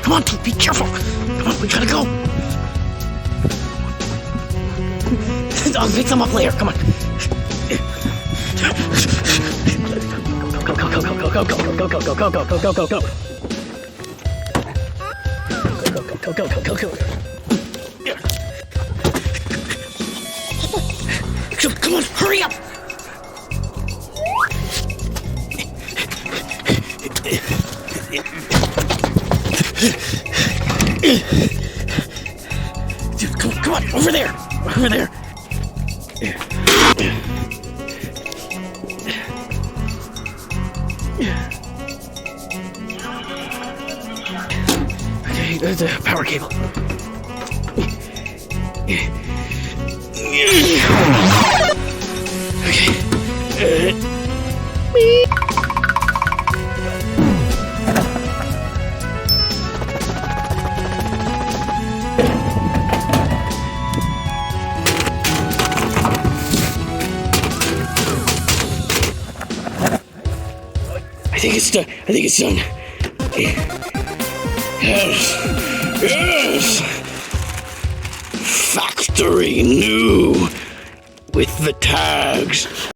Come on, be careful. Come on, we gotta go. I'll pick them up later. Come on. Come on, hurry up! Dude, come on, over there! Over there! Okay, there's a power cable. Okay. I think it's done. I think it's done. Yes. Yes. Factory new with the tags.